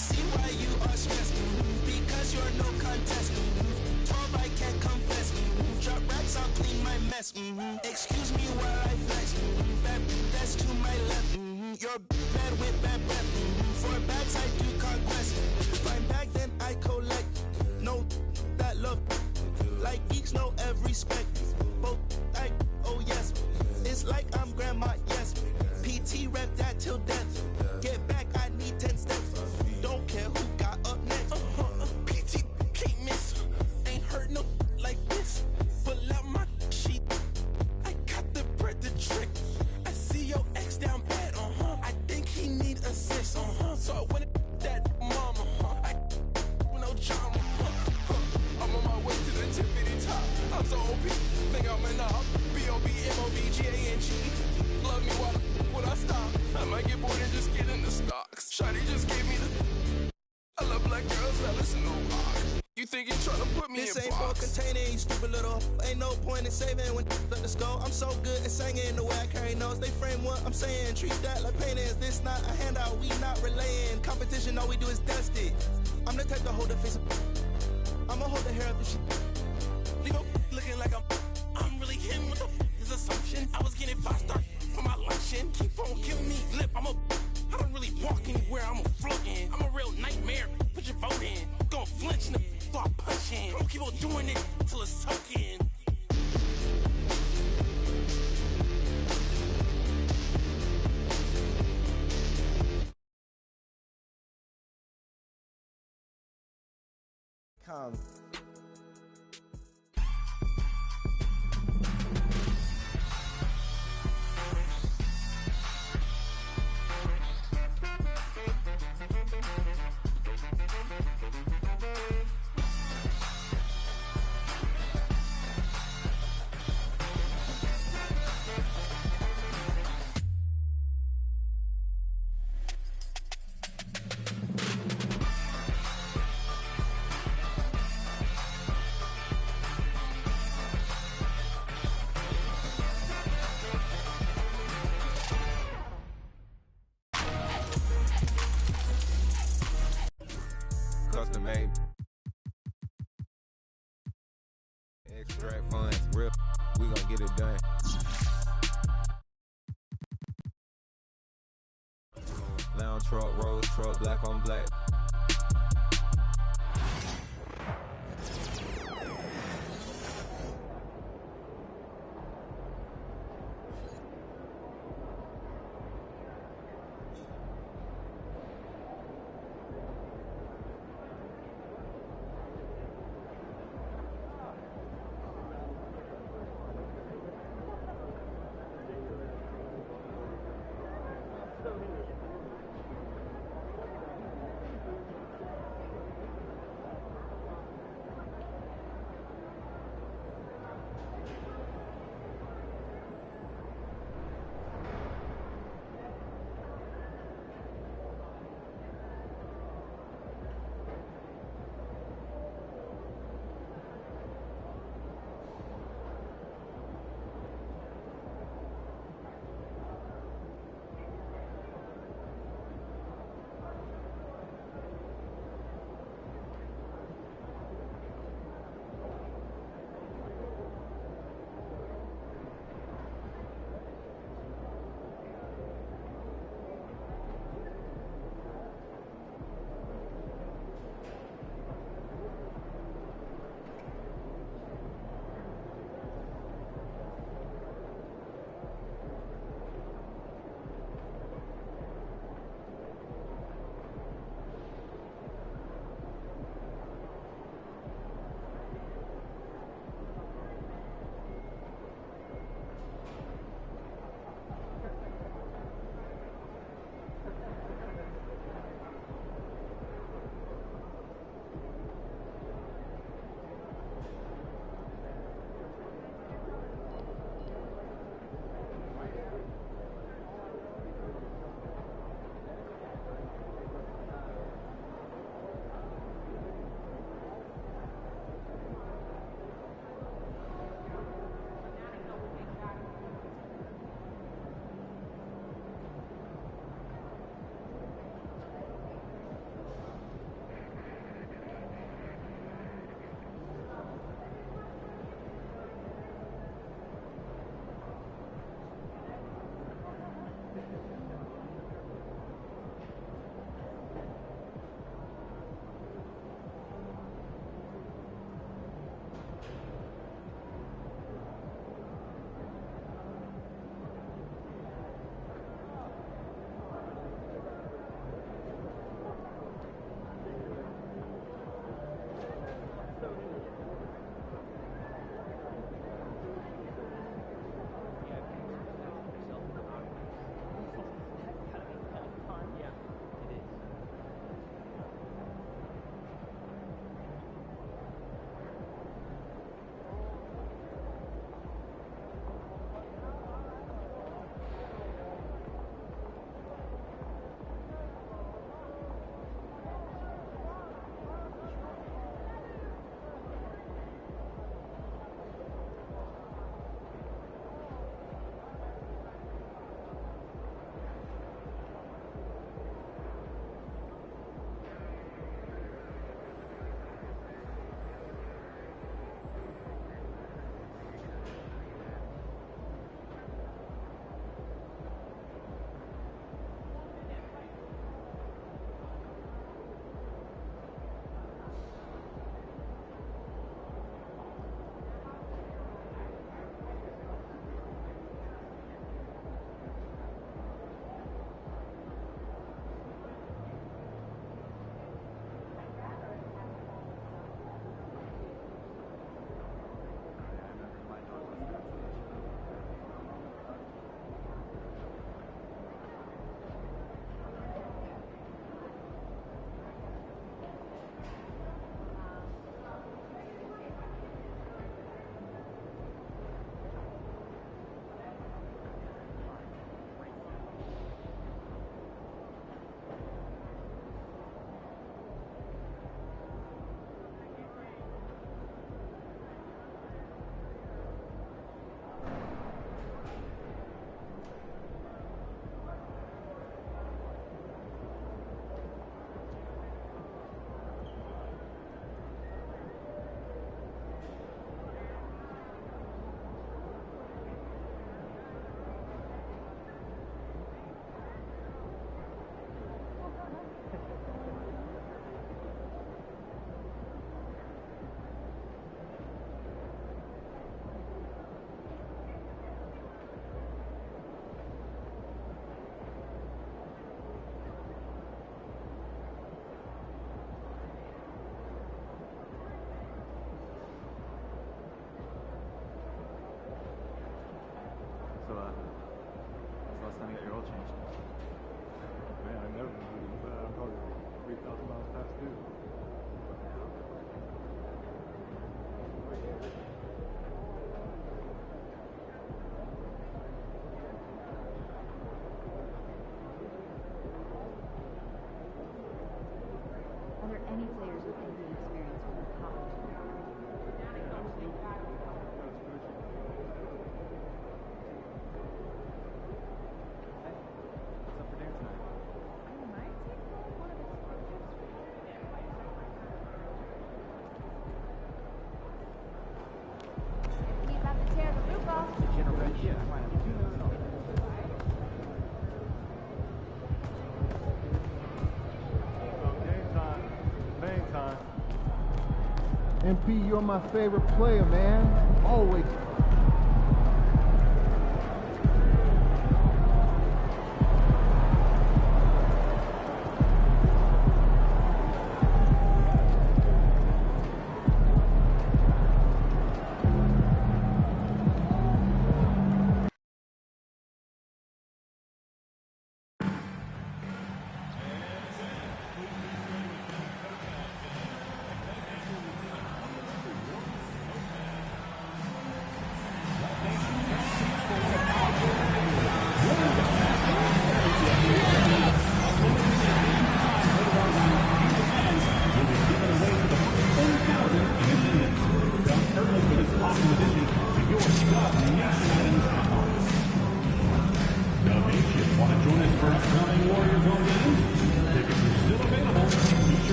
see why you are stressed, because you're no contest. 12, I can't confess. Drop racks, I'll clean my mess. Excuse me while I flex. Bad, that's to my left. You're bad with bad breath. For bags, I do conquest. Find bag, then I collect. No, that love. Like geeks know every spec. Both like, oh yes. It's like I'm grandma, yes. PT rep that till death. Get back, I need 10 steps. Don't care who got up next. PT can't miss. Ain't heard no like this. Pull out my sheet. I got the bread to trick. I see your ex down bad, I think he need assist, So I went that mama, I no drama, I'm on my way to the tippity top. I'm so OP, think I'm an op. B-O-B-M-O-B-G-A-N-G. Love me while I stop. I might get bored and just get in the stocks. Shawty just gave me the. I love black girls that listen to rock. You think you're trying to put me this in ain't box? For containing, you stupid little. Ain't no point in saving when let us go. I'm so good at singing the way I carry notes. They frame what I'm saying, treat that like pain is. This not a handout, we not relaying. Competition, all we do is dust it. I'm the type to hold the face up. I'ma hold the hair up and shit. Leave up looking like I'm really him with the his assumption. I was getting 5-star for my luncheon. Keep on giving me lip, I don't really walk anywhere, I'm a floating. I'm a real nightmare, put your vote in. Gon' flinch and start punching. I'ma keep on doing it till it's soaking. Come. Custom made. Extract funds, real. We gon' get it done. Lounge truck, road truck, black on black. time you got your oil changed? Man, I never I'm probably 3,000 miles past due. Are there any players with NBA experience who are hot? What's up for dinner tonight? I might take home one of the We about to tear the roof off. Yeah, I might have 2 million dollars. Game time. Main time. MP, you're my favorite player, man. Always.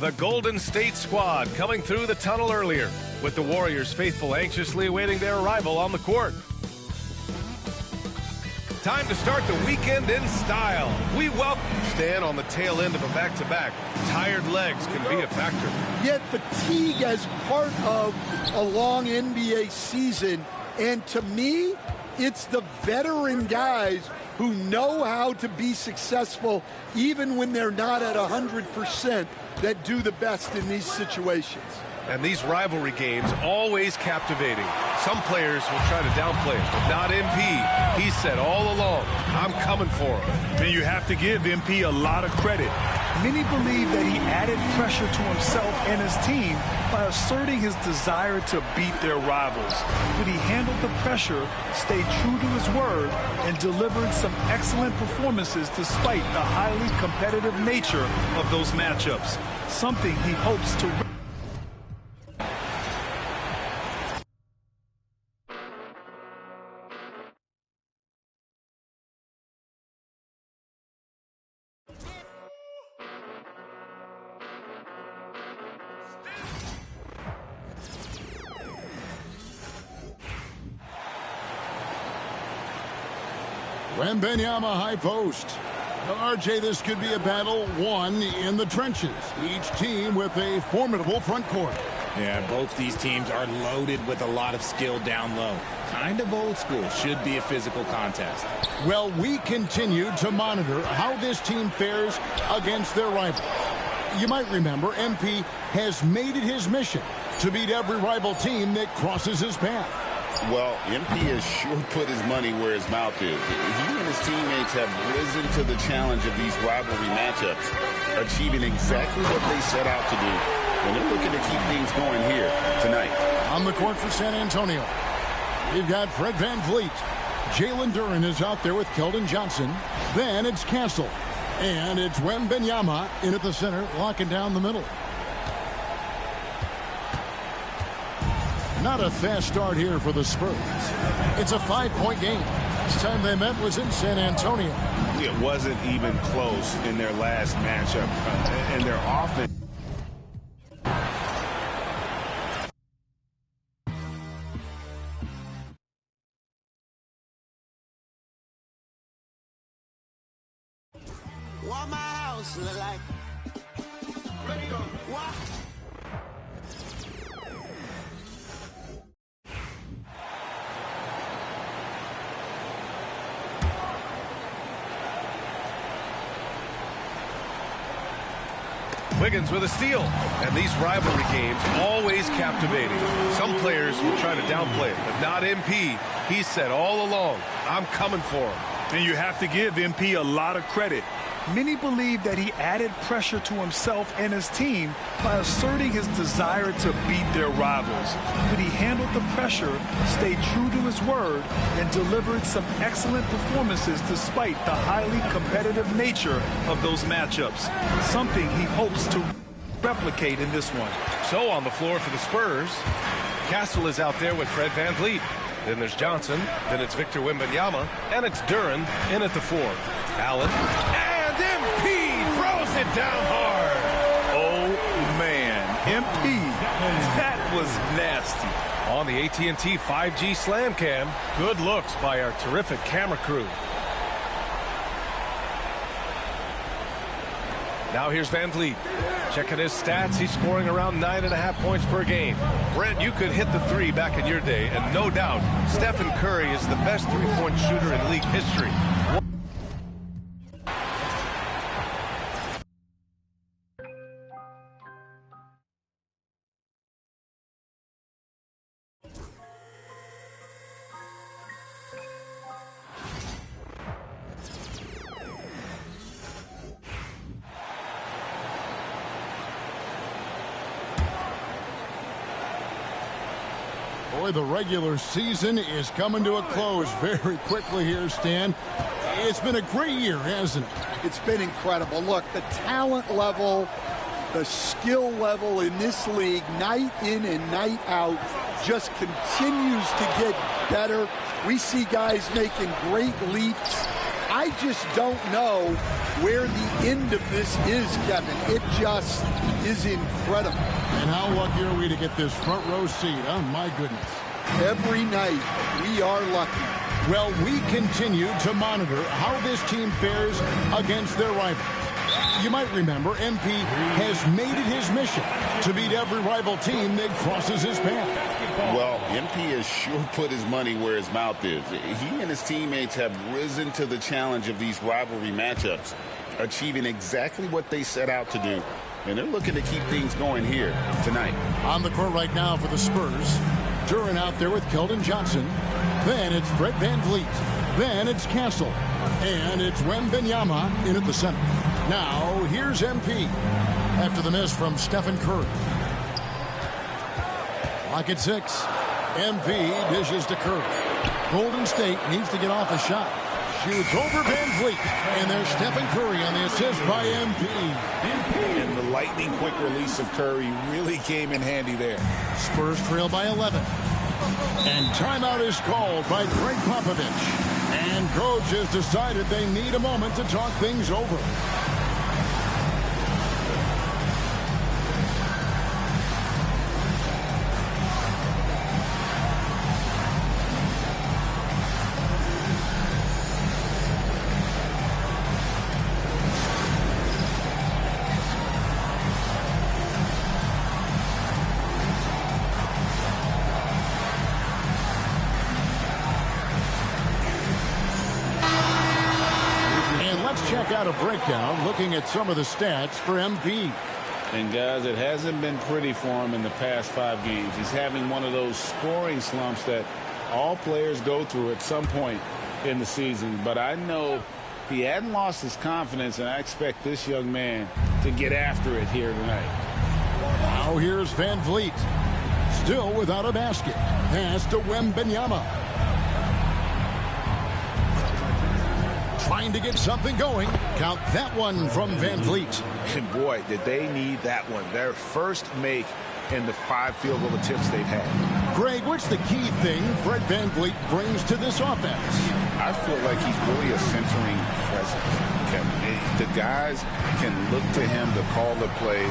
The Golden State squad coming through the tunnel earlier, with the Warriors faithful anxiously awaiting their arrival on the court. Time to start the weekend in style. We welcome Stan on the tail end of a back-to-back. Tired legs can be a factor. Yet fatigue as part of a long NBA season. And to me, it's the veteran guys who know how to be successful even when they're not at 100% that do the best in these situations. And these rivalry games always captivating. Some players will try to downplay it, but not MP. He said all along, I'm coming for him. And you have to give MP a lot of credit. Many believe that he added pressure to himself and his team by asserting his desire to beat their rivals. But he handled the pressure, stayed true to his word, and delivered some excellent performances despite the highly competitive nature of those matchups, something he hopes to Wembanyama high post. RJ, this could be a battle won in the trenches. Each team with a formidable front court. Yeah, both these teams are loaded with a lot of skill down low. Kind of old school. Should be a physical contest. Well, we continue to monitor how this team fares against their rival. You might remember MP has made it his mission to beat every rival team that crosses his path. Well, MP has sure put his money where his mouth is. He and his teammates have risen to the challenge of these rivalry matchups, achieving exactly what they set out to do. And they're looking to keep things going here tonight. On the court for San Antonio, we've got Fred VanVleet. Jalen Duren is out there with Keldon Johnson. Then it's Castle. And it's Wembanyama in at the center, locking down the middle. Not a fast start here for the Spurs. It's a 5-point game. Last time they met was in San Antonio. It wasn't even close in their last matchup. And their offense. What my house look like? Ready, go. What? Wiggins with a steal. And these rivalry games always captivating. Some players will try to downplay it, but not MP. He said all along, I'm coming for him. And you have to give MP a lot of credit. Many believe that he added pressure to himself and his team by asserting his desire to beat their rivals. But he handled the pressure, stayed true to his word, and delivered some excellent performances despite the highly competitive nature of those matchups, something he hopes to replicate in this one. So on the floor for the Spurs, Castle is out there with Fred VanVleet. Then there's Johnson, then it's Victor Wembanyama, and it's Duren in at the 4. Allen, and MP throws it down hard. Oh, man. MP, that was nasty. On the AT&T 5G Slam Cam, good looks by our terrific camera crew. Now here's VanVleet. Checking his stats, he's scoring around 9.5 points per game. Brent, you could hit the 3 back in your day, and no doubt, Stephen Curry is the best three-point shooter in league history. Boy, the regular season is coming to a close very quickly here, Stan. It's been a great year, hasn't it? It's been incredible. Look, the talent level, the skill level in this league, night in and night out, just continues to get better. We see guys making great leaps. I just don't know where the end of this is, Kevin. It just is incredible. And how lucky are we to get this front row seat? Oh, my goodness. Every night, we are lucky. Well, we continue to monitor how this team fares against their rival. You might remember MP has made it his mission to beat every rival team that crosses his path. Well, MP has sure put his money where his mouth is. He and his teammates have risen to the challenge of these rivalry matchups, achieving exactly what they set out to do. And they're looking to keep things going here tonight. On the court right now for the Spurs, Duren out there with Keldon Johnson. Then it's Fred VanVleet. Then it's Castle. And it's Wembanyama in at the center. Now, here's MP after the miss from Stephen Curry. Clock at 6. MP dishes to Curry. Golden State needs to get off a shot. Shoots over VanVleet. And there's Stephen Curry on the assist by MP. And the lightning quick release of Curry really came in handy there. Spurs trail by 11. And timeout is called by Greg Popovich. And coach has decided they need a moment to talk things over. Check out a breakdown looking at some of the stats for MP. And guys, it hasn't been pretty for him in the past 5 games. He's having one of those scoring slumps that all players go through at some point in the season. But I know he hadn't lost his confidence, and I expect this young man to get after it here tonight. Now here's VanVleet. Still without a basket. Pass to Wembanyama. Trying to get something going. Count that one from VanVleet. And boy, did they need that one. Their first make in the 5 field goal attempts they've had. Greg, what's the key thing Fred VanVleet brings to this offense? I feel like he's really a centering presence. The guys can look to him to call the play,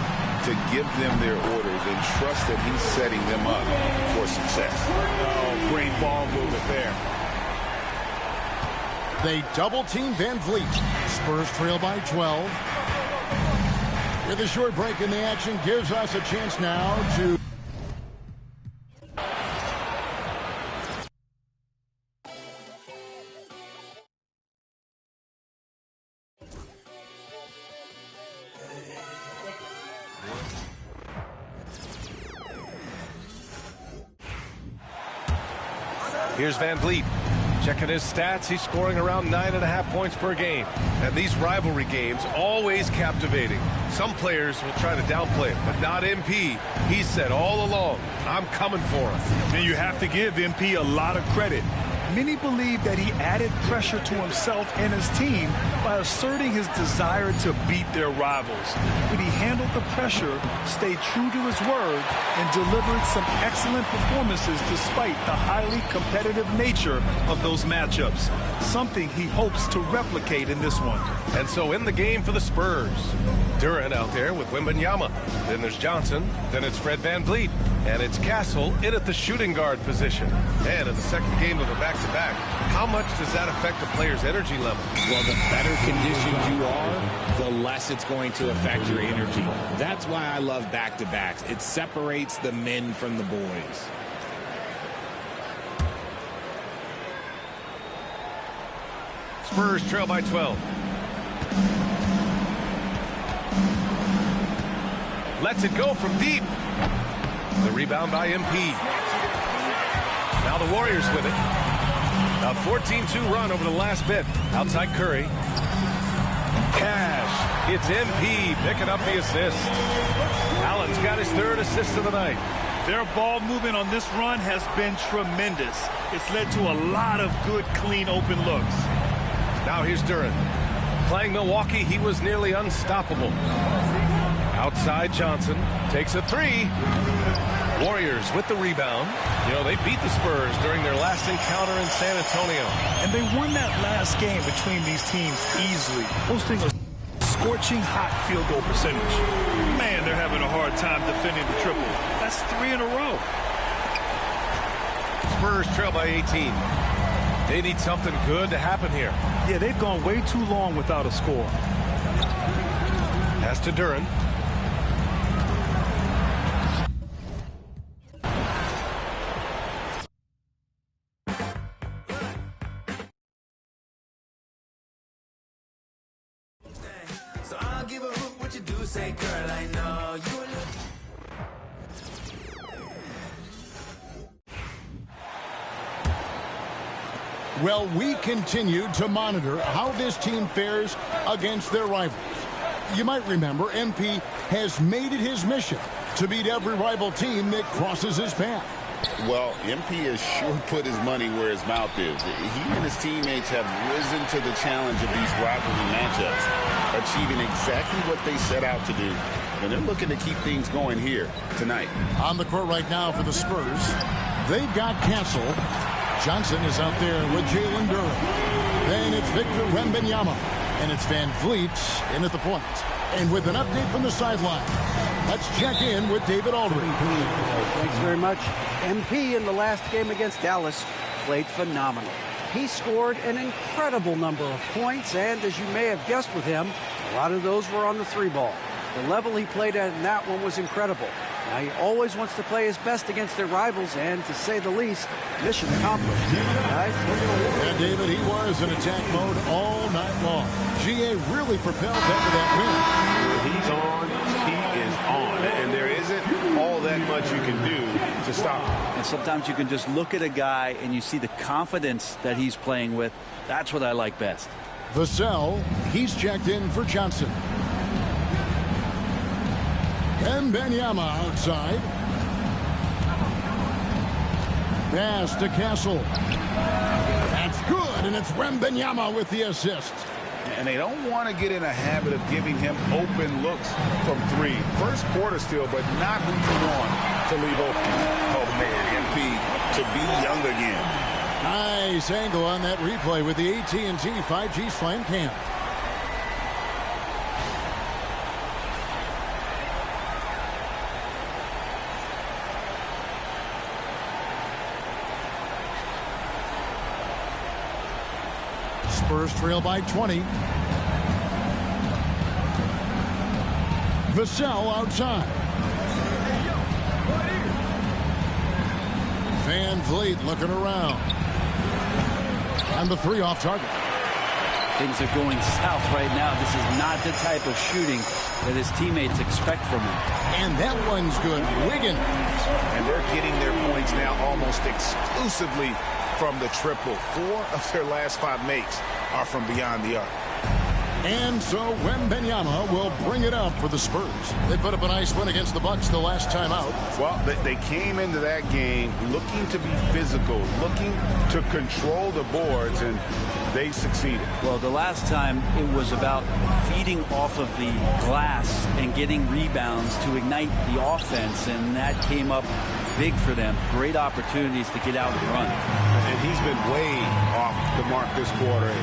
to give them their orders, and trust that he's setting them up for success. Oh, great ball movement there. They double-team VanVleet. Spurs trail by 12. With a short break in the action, gives us a chance now to... Here's Van Vliet. Checking his stats, he's scoring around 9.5 points per game. And these rivalry games, always captivating. Some players will try to downplay it, but not MP. He said all along, I'm coming for him. And you have to give MP a lot of credit. Many believe that he added pressure to himself and his team by asserting his desire to beat their rivals. But he handled the pressure, stayed true to his word, and delivered some excellent performances despite the highly competitive nature of those matchups, something he hopes to replicate in this one. And so in the game for the Spurs, Duren out there with Wembanyama. Then there's Johnson. Then it's Fred Van Vliet. And it's Castle in at the shooting guard position. And in the second game of the back-to-back, how much does that affect a player's energy level? Well, the better conditioned you are, the less it's going to affect your energy. That's why I love back-to-backs. It separates the men from the boys. Spurs trail by 12. Lets it go from deep. The rebound by MP. Now the Warriors with it. A 14-2 run over the last bit. Outside Curry. Cash. It's MP picking up the assist. Allen's got his third assist of the night. Their ball movement on this run has been tremendous. It's led to a lot of good, clean, open looks. Now here's Duren. Playing Milwaukee, he was nearly unstoppable. Outside Johnson takes a three. Warriors with the rebound. You know, they beat the Spurs during their last encounter in San Antonio. And they won that last game between these teams easily, posting a scorching hot field goal percentage. Man, they're having a hard time defending the triple. That's 3 in a row. Spurs trail by 18. They need something good to happen here. Yeah, they've gone way too long without a score. Pass to Duren. So I'll give a hoot what you do, say, girl, I know you. Well, we continue to monitor how this team fares against their rivals. You might remember MP has made it his mission to beat every rival team that crosses his path. Well, MP has sure put his money where his mouth is. He and his teammates have risen to the challenge of these rivalry matchups, achieving exactly what they set out to do. And they're looking to keep things going here tonight. On the court right now for the Spurs, they've got Castle. Johnson is out there with Jalen Duren. Then it's Victor Wembanyama. And it's Van Vliet in at the point. And with an update from the sideline, let's check in with David Aldridge. Thanks very much. MP in the last game against Dallas played phenomenal. He scored an incredible number of points, and as you may have guessed with him, a lot of those were on the three ball. The level he played at in that one was incredible. Now, he always wants to play his best against their rivals, and to say the least, mission accomplished. Guys, and David, he was in attack mode all night long. GA really propelled them to that win. He's on, he is on, and there isn't all that much you can do to stop him. And sometimes you can just look at a guy and you see the confidence that he's playing with. That's what I like best. Vassell, he's checked in for Johnson. Wembanyama outside. Pass to Castle. That's good, and it's Wembanyama with the assist. And they don't want to get in a habit of giving him open looks from three. First quarter still, but not who you want to leave open. Oh, man, MP to be young again. Nice angle on that replay with the AT&T 5G Slam Cam. Spurs trail by 20. Vassell outside. Van Vliet looking around. And the three off target. Things are going south right now. This is not the type of shooting that his teammates expect from him. And that one's good. Wiggins. And they're getting their points now almost exclusively from the triple. 4 of their last 5 makes are from beyond the arc. And so Wembanyama will bring it up for the Spurs. They put up a nice win against the Bucks the last time out. Well, they came into that game looking to be physical, looking to control the boards, and they succeeded. Well, the last time it was about feeding off of the glass and getting rebounds to ignite the offense, and that came up big for them. Great opportunities to get out and run. And he's been way off the mark this quarter.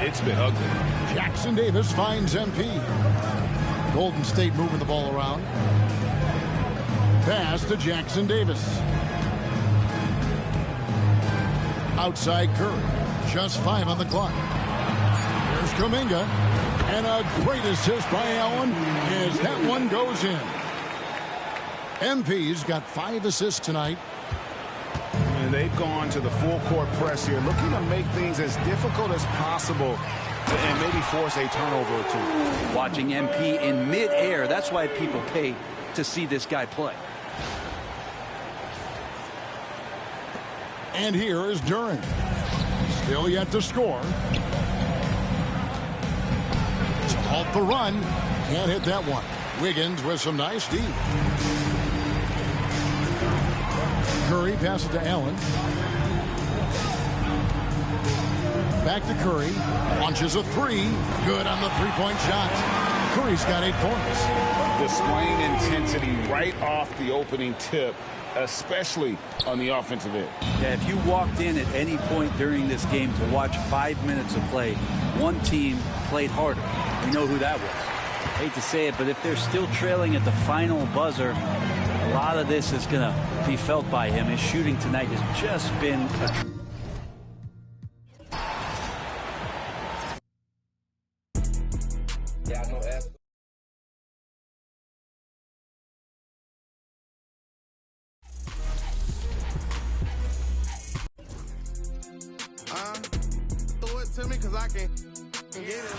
It's been ugly. Jackson Davis finds MP. Golden State moving the ball around. Pass to Jackson Davis. Outside Curry. Just 5 on the clock. Here's Kuminga. And a great assist by Allen as that one goes in. MP's got 5 assists tonight. And they've gone to the full court press here, looking to make things as difficult as possible and maybe force a turnover or 2. Watching MP in midair, that's why people pay to see this guy play. And here is Duren. Still yet to score. To halt the run. Can't hit that one. Wiggins with some nice D. Curry passes to Allen. Back to Curry. Launches a 3. Good on the 3-point shot. Curry's got 8 points. Displaying intensity right off the opening tip, especially on the offensive end. Yeah, if you walked in at any point during this game to watch 5 minutes of play, one team played harder. We know who that was. Hate to say it, but if they're still trailing at the final buzzer, a lot of this is going to be felt by him. His shooting tonight has just been Throw it to me because I can get it.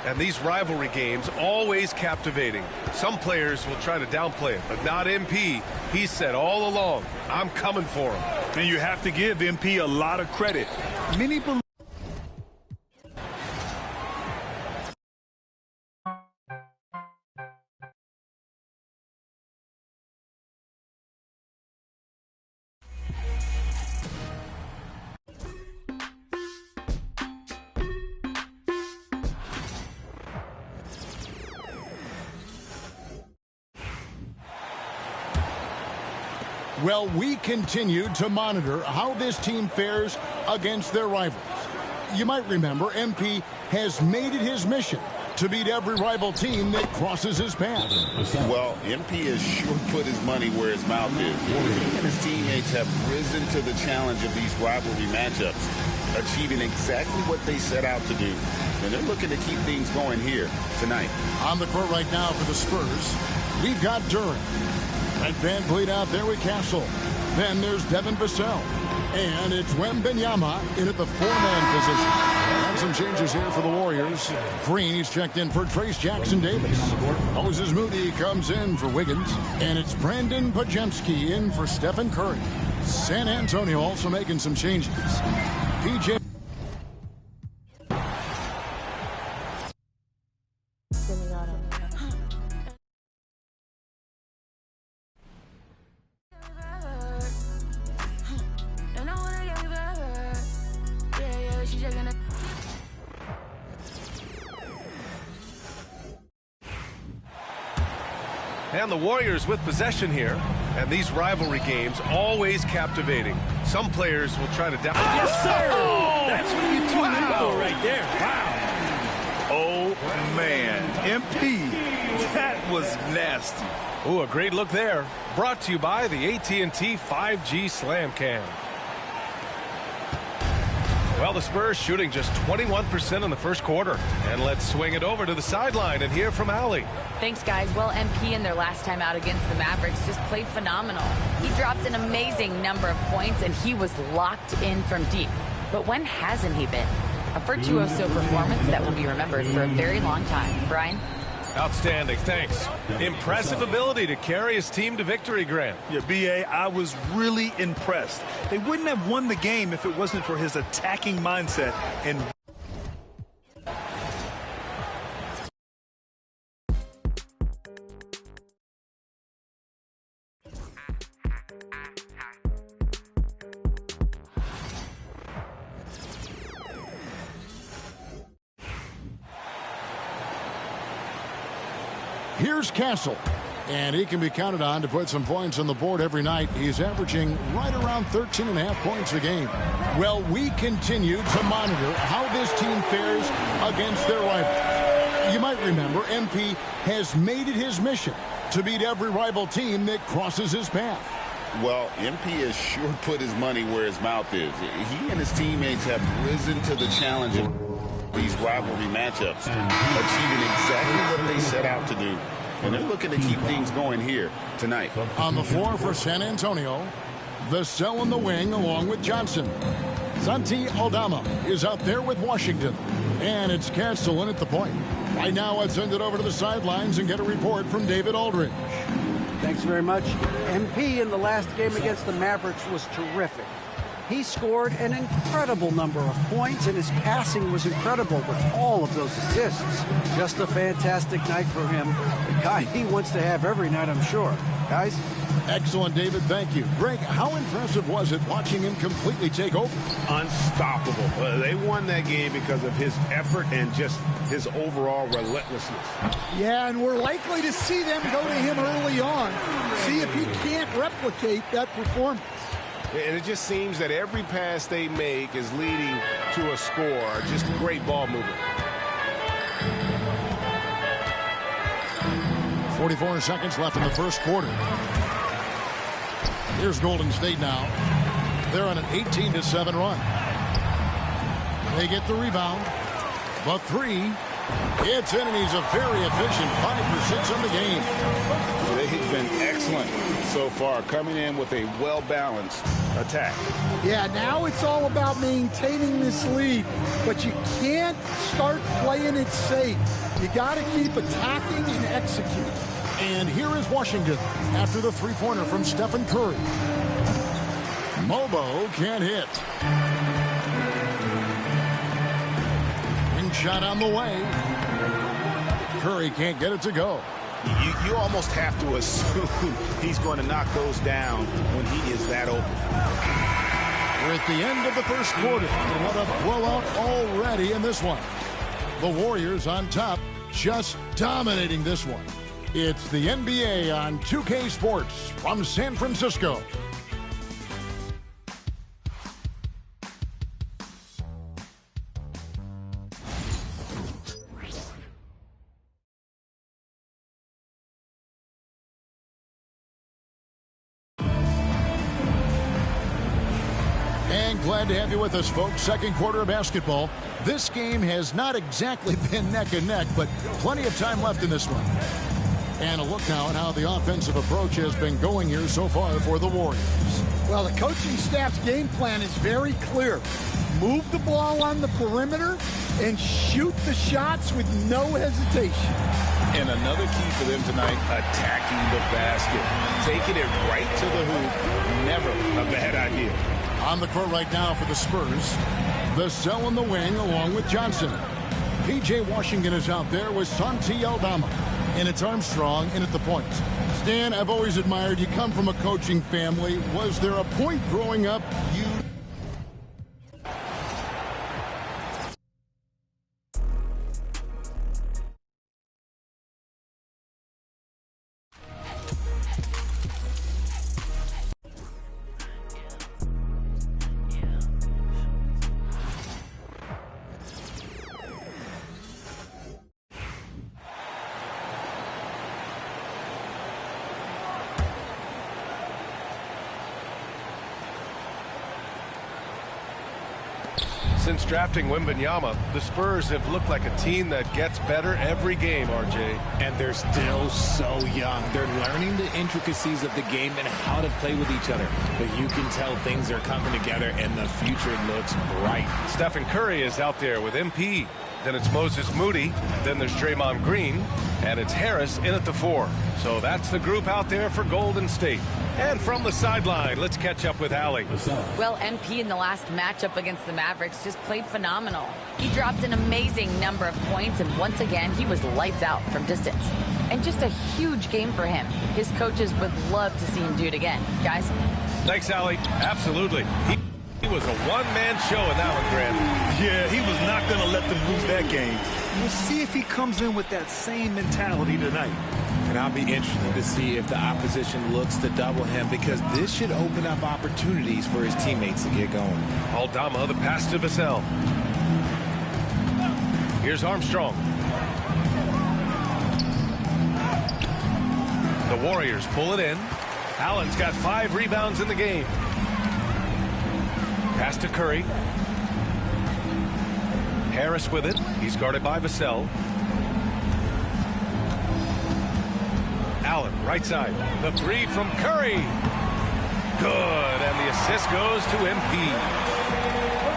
And these rivalry games always captivating. Some players will try to downplay it, but not MP. He said all along, I'm coming for him. And you have to give MP a lot of credit. Many believe Well, we continue to monitor how this team fares against their rivals. You might remember MP has made it his mission to beat every rival team that crosses his path. Well, MP has sure put his money where his mouth is. He and his teammates have risen to the challenge of these rivalry matchups, achieving exactly what they set out to do. And they're looking to keep things going here tonight. On the court right now for the Spurs, we've got Duren. Fred VanVleet out there with Castle. Then there's Devin Vassell. And it's Wembanyama in at the 4-man position. And some changes here for the Warriors. Green, he's checked in for Trace Jackson Davis. Moses Moody comes in for Wiggins. And it's Brandon Pajemski in for Stephen Curry. San Antonio also making some changes. PJ. And the Warriors with possession here. And these rivalry games always captivating. Some players will try to down. Yes, sir! That's what you tune in for right there. Wow. Oh, man. MP, that was nasty. Ooh, a great look there. Brought to you by the AT&T 5G Slam Cam. Well, the Spurs shooting just 21% in the first quarter. And let's swing it over to the sideline and hear from Allie. Thanks, guys. Well, MP in their last time out against the Mavericks just played phenomenal. He dropped an amazing number of points, and he was locked in from deep. But when hasn't he been? A virtuoso performance that will be remembered for a very long time. Brian? Outstanding, thanks. Impressive ability to carry his team to victory, Grant. Yeah, B.A., I was really impressed. They wouldn't have won the game if it wasn't for his attacking mindset and Here's Castle, and he can be counted on to put some points on the board every night. He's averaging right around 13.5 points a game. Well, we continue to monitor how this team fares against their rival. You might remember MP has made it his mission to beat every rival team that crosses his path. Well, MP has sure put his money where his mouth is. He and his teammates have risen to the challenge of these rivalry matchups, achieving exactly what they set out to do. And they're looking to keep things going here tonight. On the floor for San Antonio, the cell in the wing along with Johnson. Santi Aldama is out there with Washington. And it's Castle in at the point. Right now, let's send it over to the sidelines and get a report from David Aldridge. Thanks very much. MP in the last game against the Mavericks was terrific. He scored an incredible number of points, and his passing was incredible with all of those assists. Just a fantastic night for him. The guy he wants to have every night, I'm sure. Guys? Excellent, David. Thank you. Greg, how impressive was it watching him completely take over? Unstoppable. They won that game because of his effort and just his overall relentlessness. Yeah, and we're likely to see them go to him early on. See if he can't replicate that performance. And it just seems that every pass they make is leading to a score. Just great ball movement. 44 seconds left in the first quarter. Here's Golden State now. They're on an 18-7 run. They get the rebound. The three. It's in, and he's a very efficient 5 for 6 in the game. They've been excellent so far, coming in with a well-balanced attack. Yeah, now it's all about maintaining this lead, but you can't start playing it safe. You got to keep attacking and executing. And here is Washington after the three-pointer from Stephen Curry. Mobo can't hit. Wing shot on the way. Curry can't get it to go. You almost have to assume he's going to knock those down when he is that open. We're at the end of the first quarter. And what a blowout already in this one. The Warriors on top, just dominating this one. It's the NBA on 2K Sports from San Francisco. And glad to have you with us, folks. Second quarter of basketball. This game has not exactly been neck and neck, but plenty of time left in this one. And a look now at how the offensive approach has been going here so far for the Warriors. Well, the coaching staff's game plan is very clear. Move the ball on the perimeter and shoot the shots with no hesitation. And another key for them tonight, attacking the basket. Taking it right to the hoop, never a bad idea. On the court right now for the Spurs, the cell in the wing along with Johnson. P.J. Washington is out there with Santi Aldama. And it's Armstrong in at the point. Stan, I've always admired you. Come from a coaching family. Was there a point growing up you... Since drafting Wembanyama, the Spurs have looked like a team that gets better every game, RJ. And they're still so young. They're learning the intricacies of the game and how to play with each other. But you can tell things are coming together and the future looks bright. Stephen Curry is out there with MP. Then it's Moses Moody. Then there's Draymond Green. And it's Harris in at the 4. So that's the group out there for Golden State. And from the sideline, let's catch up with Allie. Well, MP in the last matchup against the Mavericks just played phenomenal. He dropped an amazing number of points, and once again, he was lights out from distance. And just a huge game for him. His coaches would love to see him do it again. Guys? Thanks, Allie. Absolutely. He was a one-man show in that one, Grant. Yeah, he was not going to let them lose that game. We'll see if he comes in with that same mentality tonight. And I'll be interested to see if the opposition looks to double him, because this should open up opportunities for his teammates to get going. Aldama, the pass to Vassell. Here's Armstrong. The Warriors pull it in. Allen's got 5 rebounds in the game. Pass to Curry. Harris with it. He's guarded by Vassell. Allen, right side. The 3 from Curry. Good, and the assist goes to MP.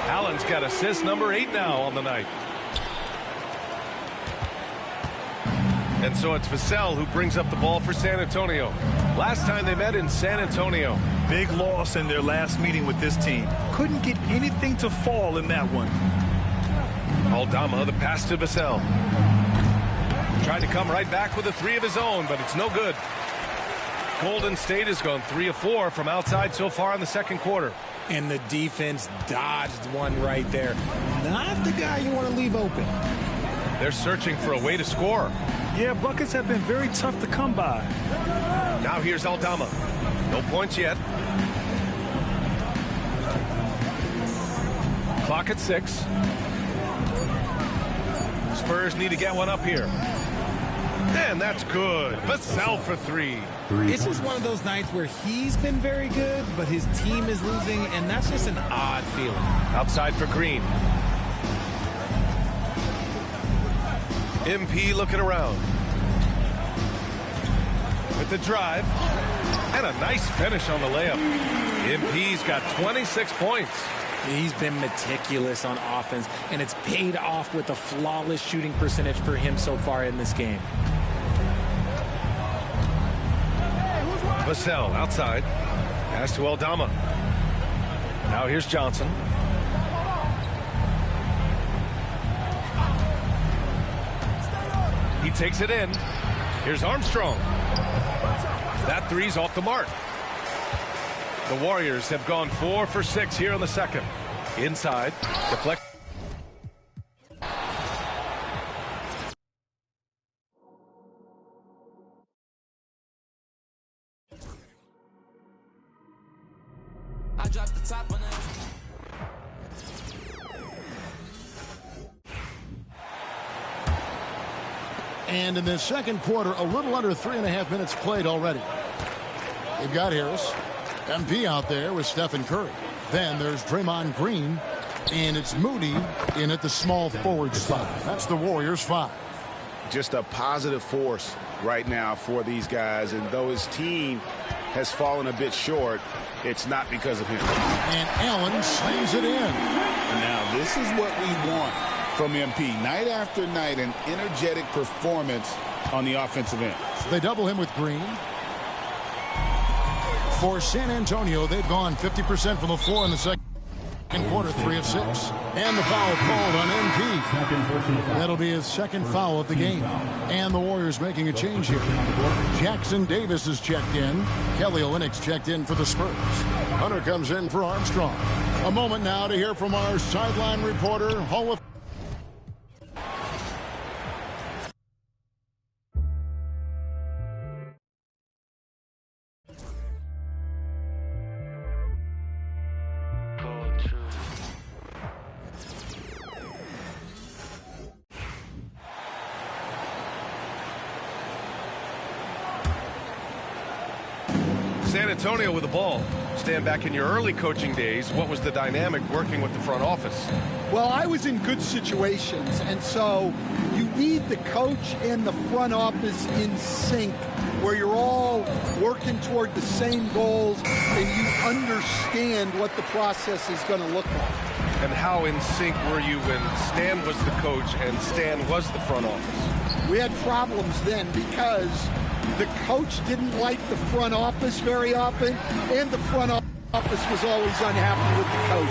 Allen's got assist number 8 now on the night. And so it's Vassell who brings up the ball for San Antonio. Last time they met in San Antonio. Big loss in their last meeting with this team. Couldn't get anything to fall in that one. Aldama, the pass to Vassell. Tried to come right back with a 3 of his own, but it's no good. Golden State has gone 3 of 4 from outside so far in the second quarter. And the defense dodged one right there. Not the guy you want to leave open. They're searching for a way to score. Yeah, buckets have been very tough to come by. Now here's Aldama. No points yet. Clock at 6. Spurs need to get one up here. And that's good. Vassell for 3. It's just one of those nights where he's been very good, but his team is losing, and that's just an odd feeling. Outside for Green. MP looking around. With the drive. And a nice finish on the layup. MP's got 26 points. He's been meticulous on offense, and it's paid off with a flawless shooting percentage for him so far in this game. Vassell outside. Pass to Aldama. Now here's Johnson. He takes it in. Here's Armstrong. That 3's off the mark. The Warriors have gone 4 for 6 here in the second. Inside. Deflect. I dropped the top on it. And in this second quarter, a little under 3.5 minutes played already. They've got Harris. MP out there with Stephen Curry. Then there's Draymond Green. And it's Moody in at the small forward spot. That's the Warriors' 5. Just a positive force right now for these guys. And though his team has fallen a bit short, it's not because of him. And Allen slams it in. Now, this is what we want from MP. Night after night, an energetic performance on the offensive end. They double him with Green. For San Antonio, they've gone 50% from the floor in the second quarter, 3 of 6. And the foul called on MP. That'll be his second foul of the game. And the Warriors making a change here. Jackson Davis is checked in. Kelly Olynyk's checked in for the Spurs. Hunter comes in for Armstrong. A moment now to hear from our sideline reporter, Hall of San Antonio with the ball. Stand back in your early coaching days. What was the dynamic working with the front office? Well, I was in good situations, and so you need the coach and the front office in sync, where you're all working toward the same goals and you understand what the process is going to look like. And how in sync were you when Stan was the coach and Stan was the front office? We had problems then because the coach didn't like the front office very often, and the front office was always unhappy with the coach.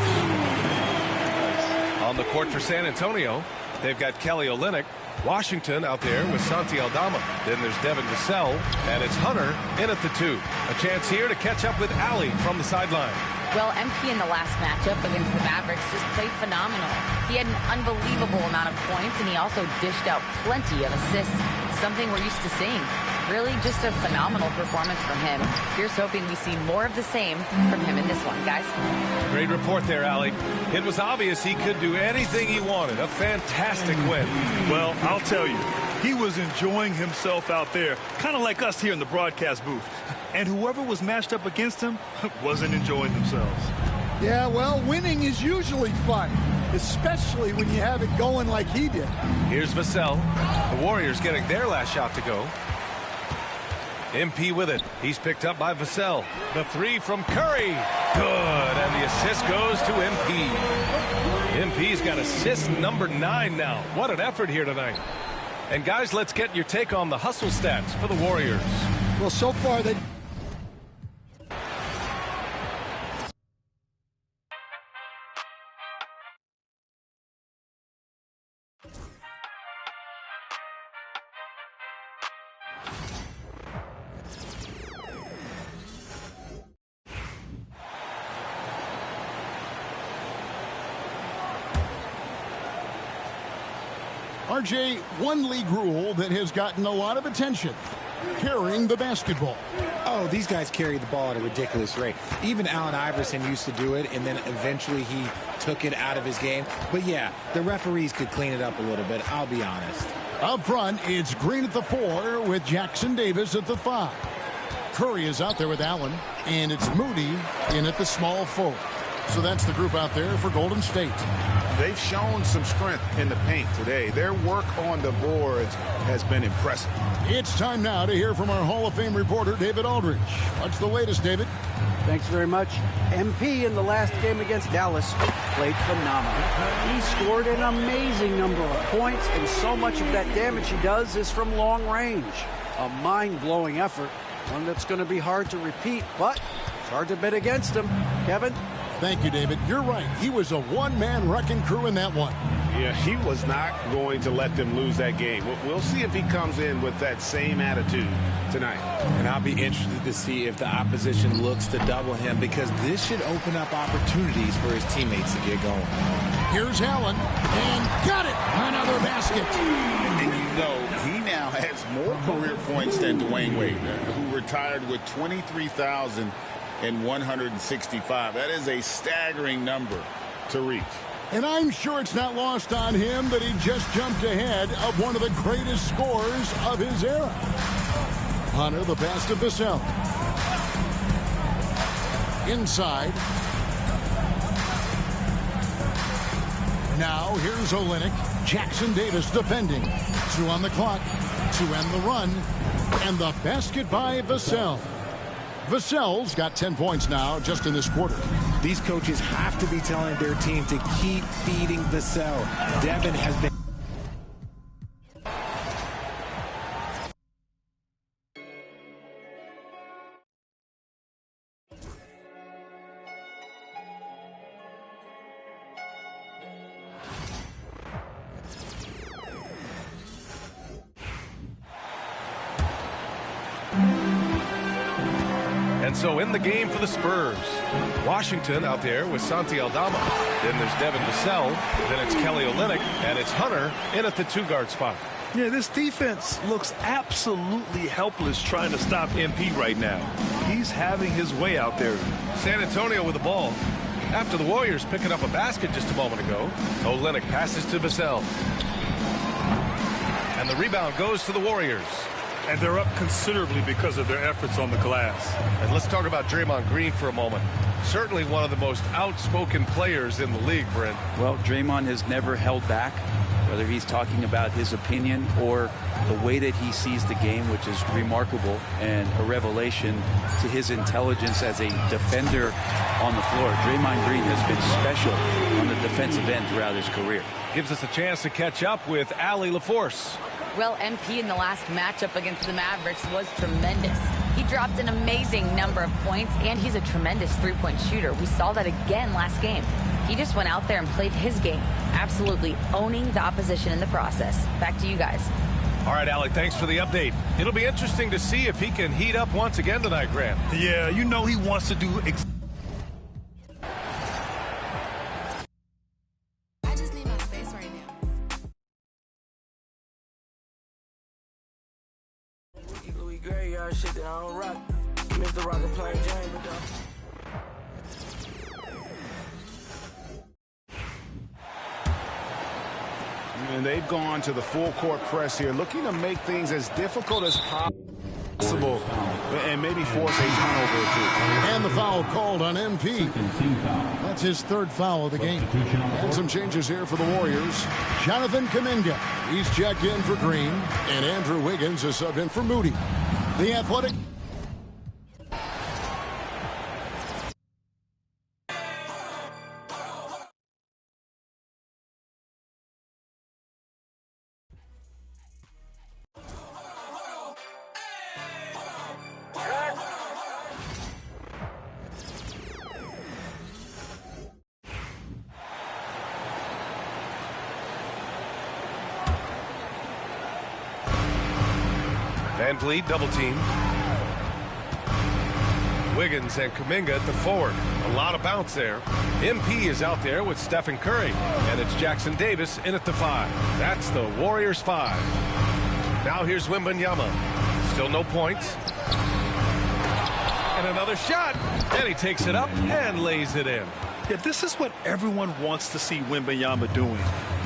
On the court for San Antonio, they've got Kelly Olynyk. Washington out there with Santi Aldama. Then there's Devin Vassell, and it's Hunter in at the 2. A chance here to catch up with Allie from the sideline. Well, MP in the last matchup against the Mavericks just played phenomenal. He had an unbelievable amount of points, and he also dished out plenty of assists, something we're used to seeing. Really just a phenomenal performance from him. Here's hoping we see more of the same from him in this one, guys. Great report there, Allie. It was obvious he could do anything he wanted. A fantastic win. Well, I'll tell you, he was enjoying himself out there, kind of like us here in the broadcast booth. And whoever was matched up against him wasn't enjoying themselves. Yeah, well, winning is usually fun, especially when you have it going like he did. Here's Vassell. The Warriors getting their last shot to go. MP with it. He's picked up by Vassell. The 3 from Curry. Good. And the assist goes to MP. MP's got assist number 9 now. What an effort here tonight. And guys, let's get your take on the hustle stats for the Warriors. Well, so far they... RJ, one league rule that has gotten a lot of attention, carrying the basketball. Oh, these guys carry the ball at a ridiculous rate. Even Allen Iverson used to do it, and then eventually he took it out of his game. But yeah, the referees could clean it up a little bit, I'll be honest. Up front, it's Green at the 4 with Jackson Davis at the 5. Curry is out there with Allen, and it's Moody in at the small forward. So that's the group out there for Golden State. They've shown some strength in the paint today. Their work on the boards has been impressive. It's time now to hear from our Hall of Fame reporter, David Aldridge. What's the latest, David? Thanks very much. MP in the last game against Dallas played phenomenal. He scored an amazing number of points, and so much of that damage he does is from long range. A mind-blowing effort, one that's going to be hard to repeat, but it's hard to bet against him. Kevin? Thank you, David. You're right. He was a one-man wrecking crew in that one. Yeah, he was not going to let them lose that game. We'll see if he comes in with that same attitude tonight. And I'll be interested to see if the opposition looks to double him, because this should open up opportunities for his teammates to get going. Here's Allen, and got it! Another basket. And you know, he now has more career points than Dwayne Wade, who retired with 23,165. That is a staggering number to reach. And I'm sure it's not lost on him that he just jumped ahead of one of the greatest scorers of his era. Hunter, the pass to Vassell. Inside. Now here's Olynyk. Jackson Davis defending. 2 on the clock to end the run. And the basket by Vassell. Vassell's got 10 points now just in this quarter. These coaches have to be telling their team to keep feeding Vassell. Devin has been... And so in the game for the Spurs, Washington out there with Santi Aldama. Then there's Devin Vassell. Then it's Kelly Olynyk. And it's Hunter in at the 2-guard spot. Yeah, this defense looks absolutely helpless trying to stop MP right now. He's having his way out there. San Antonio with the ball. After the Warriors picking up a basket just a moment ago, Olynyk passes to Vassell. And the rebound goes to the Warriors. And they're up considerably because of their efforts on the glass. And let's talk about Draymond Green for a moment. Certainly one of the most outspoken players in the league, Brent. Well, Draymond has never held back, whether he's talking about his opinion or the way that he sees the game, which is remarkable and a revelation to his intelligence as a defender on the floor. Draymond Green has been special on the defensive end throughout his career. Gives us a chance to catch up with Allie LaForce. Well, MP in the last matchup against the Mavericks was tremendous. He dropped an amazing number of points, and he's a tremendous three-point shooter. We saw that again last game. He just went out there and played his game, absolutely owning the opposition in the process. Back to you guys. All right, Allie, thanks for the update. It'll be interesting to see if he can heat up once again tonight, Grant. Yeah, you know he wants to do I just need my space right now. Louis Graveyard shit that I don't rock. Mr. Rocket playing James, but And they've gone to the full court press here, looking to make things as difficult as possible and maybe force a turnover or two. And the foul called on MP. That's his third foul of the game. And some changes here for the Warriors. Jonathan Kuminga, he's checked in for Green, and Andrew Wiggins is subbed in for Moody. The Athletic. Van Vliet double team. Wiggins and Kuminga at the forward. A lot of bounce there. MP is out there with Stephen Curry. And it's Jackson Davis in at the 5. That's the Warriors 5. Now here's Wembanyama. Still no points. And another shot. And he takes it up and lays it in. Yeah, this is what everyone wants to see Wembanyama doing.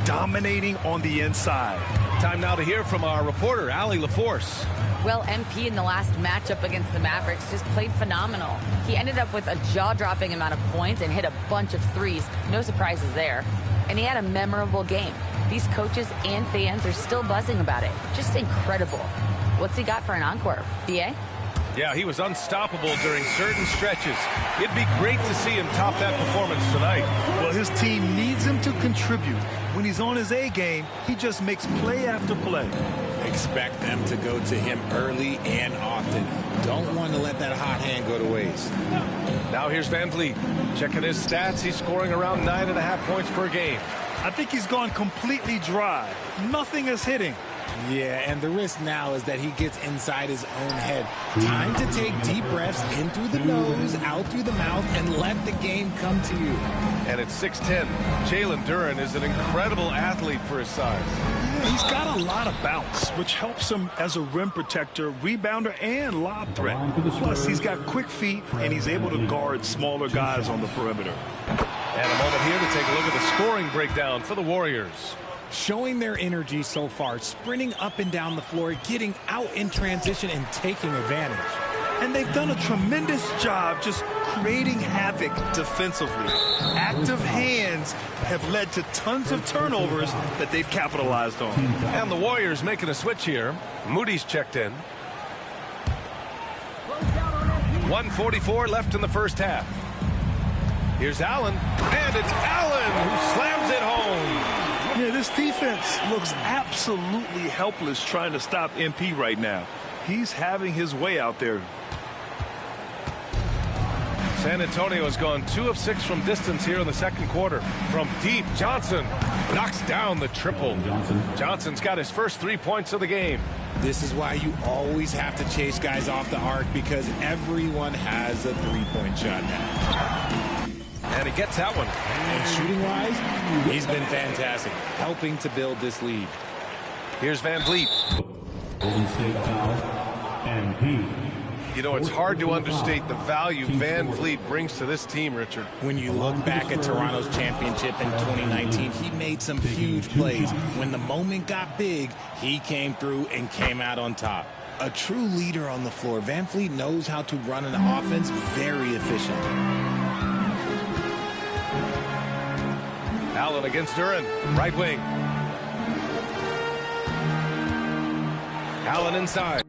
Dominating on the inside. Time now to hear from our reporter, Allie LaForce. Well, MP in the last matchup against the Mavericks just played phenomenal. He ended up with a jaw-dropping amount of points and hit a bunch of threes. No surprises there. And he had a memorable game. These coaches and fans are still buzzing about it. Just incredible. What's he got for an encore? BA? Yeah, he was unstoppable during certain stretches. It'd be great to see him top that performance tonight. Well, his team needs him to contribute. When he's on his A game, he just makes play after play. Expect them to go to him early and often. Don't want to let that hot hand go to waste. Now here's Van Vliet. Checking his stats, he's scoring around 9.5 points per game. I think he's gone completely dry. Nothing is hitting. Yeah, and the risk now is that he gets inside his own head. Time to take deep breaths in through the nose, out through the mouth, and let the game come to you. And at 6'10", Jalen Duren is an incredible athlete for his size. Yeah, he's got a lot of bounce, which helps him as a rim protector, rebounder, and lob threat. Plus, he's got quick feet, and he's able to guard smaller guys on the perimeter. And a moment here to take a look at the scoring breakdown for the Warriors. Showing their energy so far, sprinting up and down the floor, getting out in transition and taking advantage. And they've done a tremendous job just creating havoc defensively. Active hands have led to tons of turnovers that they've capitalized on. And the Warriors making a switch here. Moody's checked in. 1:44 left in the first half. Here's Allen, and it's Allen who slams it home. Yeah, this defense looks absolutely helpless trying to stop MP right now. He's having his way out there. San Antonio has gone 2 of 6 from distance here in the second quarter. From deep, Johnson knocks down the triple. Johnson's got his first 3 points of the game. This is why you always have to chase guys off the arc, because everyone has a three-point shot now. And he gets that one. And shooting-wise, he's been fantastic, helping to build this lead. Here's Van Vliet. Golden State foul, MP. You know, it's hard to understate the value Van Vliet brings to this team, Richard. When you look back at Toronto's championship in 2019, he made some huge plays. When the moment got big, he came through and came out on top. A true leader on the floor, Van Vliet knows how to run an offense very efficiently. Allen against Duren, right wing. Allen inside.